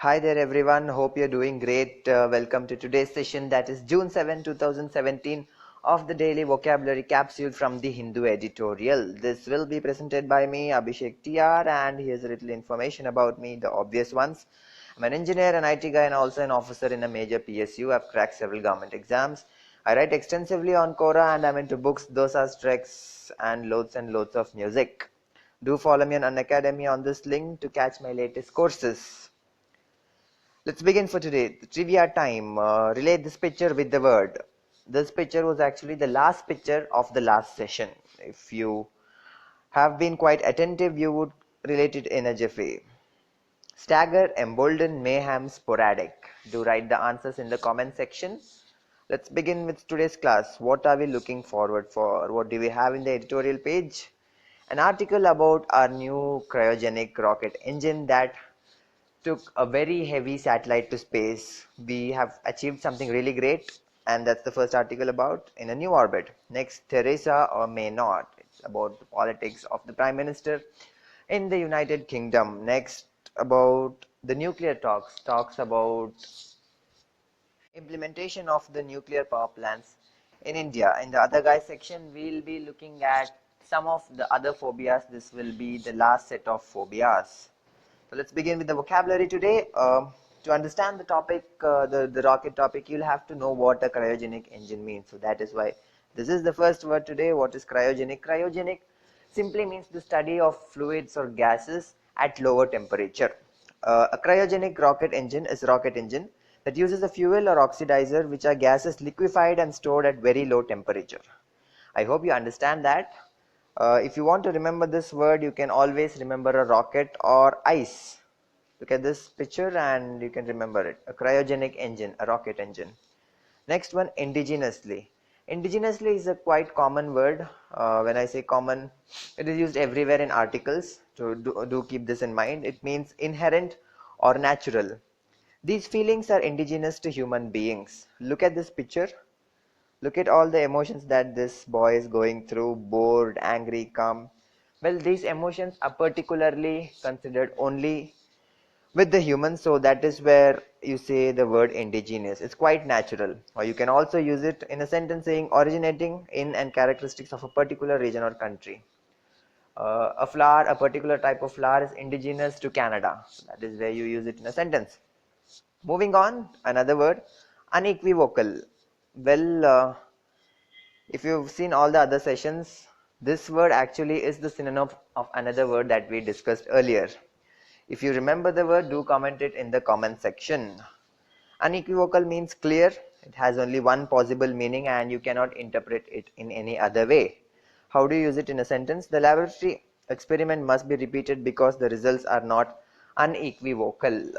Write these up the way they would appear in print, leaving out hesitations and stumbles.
Hi there everyone, hope you're doing great. Welcome to today's session, that is June 7, 2017, of the daily vocabulary capsule from the Hindu editorial. This will be presented by me, Abhishek TR, and here's a little information about me, the obvious ones. I'm an engineer, an IT guy, and also an officer in a major PSU. I've cracked several government exams. I write extensively on Quora, and I'm into books, dosas, treks, and loads of music. Do follow me on Unacademy on this link to catch my latest courses. Let's begin for today. The trivia time. Relate this picture with the word. This picture was actually the last picture of the last session. If you have been quite attentive, you would relate it in a jiffy. Stagger, embolden, mayhem, sporadic. Do write the answers in the comment section. Let's begin with today's class. What are we looking forward for? What do we have in the editorial page? An article about our new cryogenic rocket engine that took a very heavy satellite to space. We have achieved something really great, and that's the first article about in a new orbit. Next, Theresa or may not. It's about the politics of the Prime Minister in the United Kingdom. Next, about the nuclear talks about implementation of the nuclear power plants in India. In the other guys section, we'll be looking at some of the other phobias. This will be the last set of phobias. So let's begin with the vocabulary today. To understand the topic, the rocket topic, you'll have to know what a cryogenic engine means. So that is why this is the first word today. What is cryogenic? Cryogenic simply means the study of fluids or gases at lower temperature. A cryogenic rocket engine is a rocket engine that uses a fuel or oxidizer, which are gases liquefied and stored at very low temperature. I hope you understand that. If you want to remember this word, you can always remember a rocket or ice. Look at this picture and you can remember it. A cryogenic engine, a rocket engine. Next one, indigenously. Indigenously is a quite common word. When I say common, it is used everywhere in articles. So do keep this in mind. It means inherent or natural. These feelings are indigenous to human beings. Look at this picture. Look at all the emotions that this boy is going through: bored, angry, calm. Well, these emotions are particularly considered only with the humans, so that is where you say the word indigenous. It's quite natural. Or you can also use it in a sentence saying originating in and characteristics of a particular region or country. A flower, a particular type of flower is indigenous to Canada. So that is where you use it in a sentence. Moving on, another word, unequivocal. Well, if you've seen all the other sessions, this word actually is the synonym of another word that we discussed earlier. If you remember the word, do comment it in the comment section. Unequivocal means clear. It has only one possible meaning and you cannot interpret it in any other way. How do you use it in a sentence? The laboratory experiment must be repeated because the results are not unequivocal.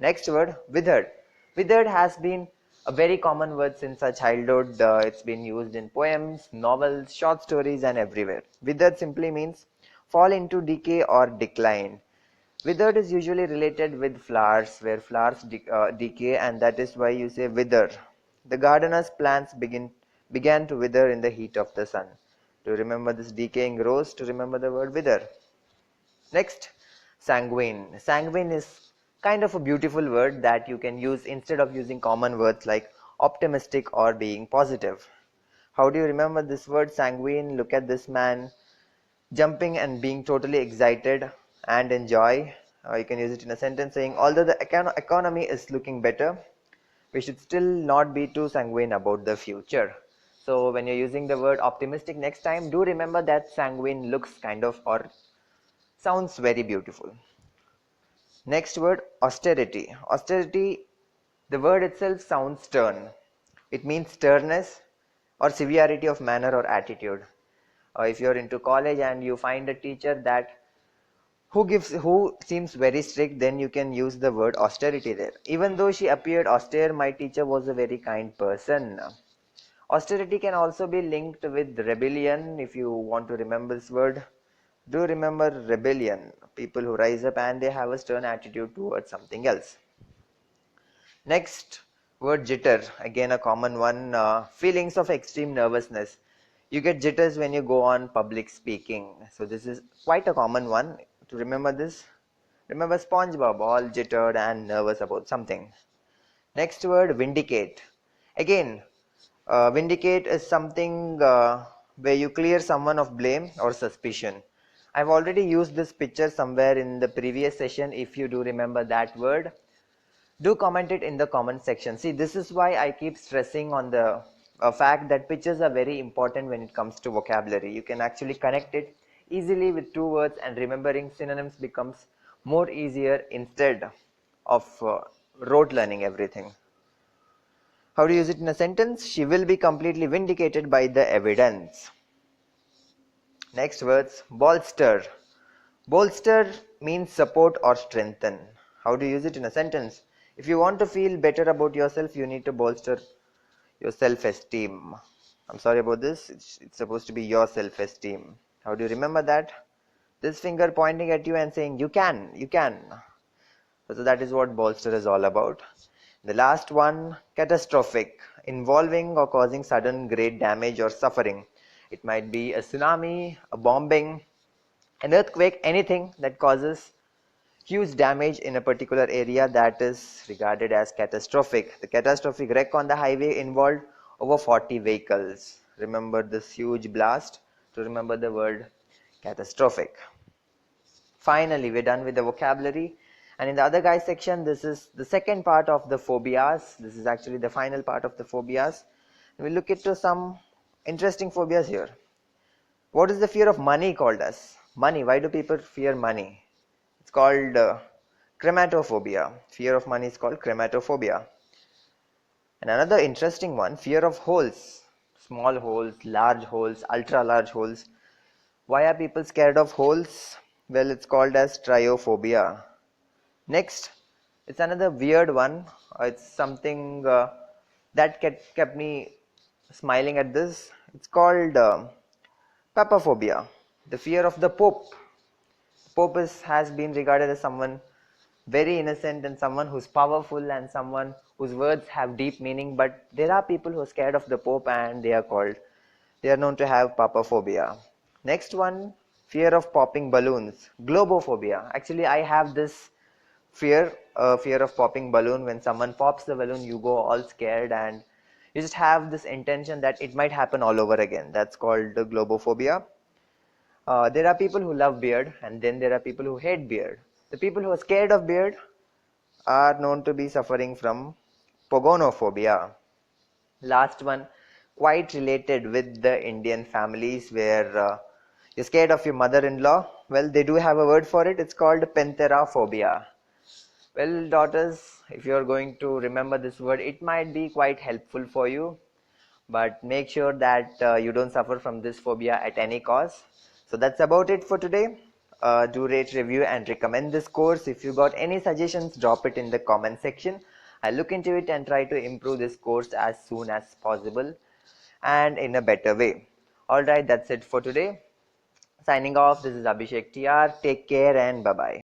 Next word, withered. Withered has been a very common word since our childhood. It's been used in poems, novels, short stories, and everywhere. Withered simply means fall into decay or decline. Withered is usually related with flowers, where flowers decay, and that is why you say wither. The gardener's plants began to wither in the heat of the sun. To remember this decaying rose, to remember the word wither. Next, sanguine. Sanguine is kind of a beautiful word that you can use instead of using common words like optimistic or being positive. How do you remember this word sanguine? Look at this man jumping and being totally excited and enjoy. You can use it in a sentence saying, although the economy is looking better, we should still not be too sanguine about the future. So when you're using the word optimistic next time, do remember that sanguine looks kind of or sounds very beautiful. Next word, austerity. Austerity, the word itself sounds stern. It means sternness or severity of manner or attitude. If you're into college and you find a teacher that who seems very strict, then you can use the word austerity there. Even though she appeared austere, my teacher was a very kind person. Austerity can also be linked with rebellion. If you want to remember this word, do remember rebellion. People who rise up and they have a stern attitude towards something else. Next word, jitter. Again a common one. Feelings of extreme nervousness. You get jitters when you go on public speaking. So this is quite a common one. To remember this, Remember SpongeBob, all jittered and nervous about something. Next word, vindicate. Again, vindicate is something where you clear someone of blame or suspicion. I've already used this picture somewhere in the previous session. If you do remember that word, do comment it in the comment section. See, this is why I keep stressing on the fact that pictures are very important when it comes to vocabulary. You can actually connect it easily with two words, and remembering synonyms becomes more easier instead of rote learning everything. How to use it in a sentence? She will be completely vindicated by the evidence. Next words, bolster. Bolster means support or strengthen. How to use it in a sentence? If you want to feel better about yourself, you need to bolster your self-esteem. I'm sorry about this. It's supposed to be your self-esteem. How do you remember that? This finger pointing at you and saying, you can, you can. So that is what bolster is all about. The last one, catastrophic, involving or causing sudden great damage or suffering. It might be a tsunami, a bombing, an earthquake, anything that causes huge damage in a particular area, that is regarded as catastrophic. The catastrophic wreck on the highway involved over 40 vehicles. Remember this huge blast to remember the word catastrophic. Finally, we're done with the vocabulary. And in the other guys section, this is the second part of the phobias. This is actually the final part of the phobias. We'll look into some interesting phobias here. What is the fear of money called as? Money. Why do people fear money? It's called chromatophobia. Fear of money is called chromatophobia. And another interesting one, fear of holes. Small holes, large holes, ultra large holes. Why are people scared of holes? Well, it's called as triophobia. Next, it's another weird one. It's something that kept me smiling at this. It's called papaphobia, the fear of the Pope. Pope has been regarded as someone very innocent and someone who's powerful and someone whose words have deep meaning, but there are people who are scared of the Pope and they are known to have papaphobia. Next one, fear of popping balloons, globophobia. Actually, I have this fear of popping balloon. When someone pops the balloon, you go all scared and you just have this intention that it might happen all over again. That's called globophobia. There are people who love beard and then there are people who hate beard. The people who are scared of beard are known to be suffering from pogonophobia. Last one, quite related with the Indian families where you're scared of your mother-in-law. Well, they do have a word for it. It's called pentheraphobia. Well, daughters, if you're going to remember this word, it might be quite helpful for you. But make sure that you don't suffer from this phobia at any cost. So that's about it for today. Do rate, review and recommend this course. If you got any suggestions, drop it in the comment section. I'll look into it and try to improve this course as soon as possible and in a better way. Alright, that's it for today. Signing off, this is Abhishek TR. Take care and bye-bye.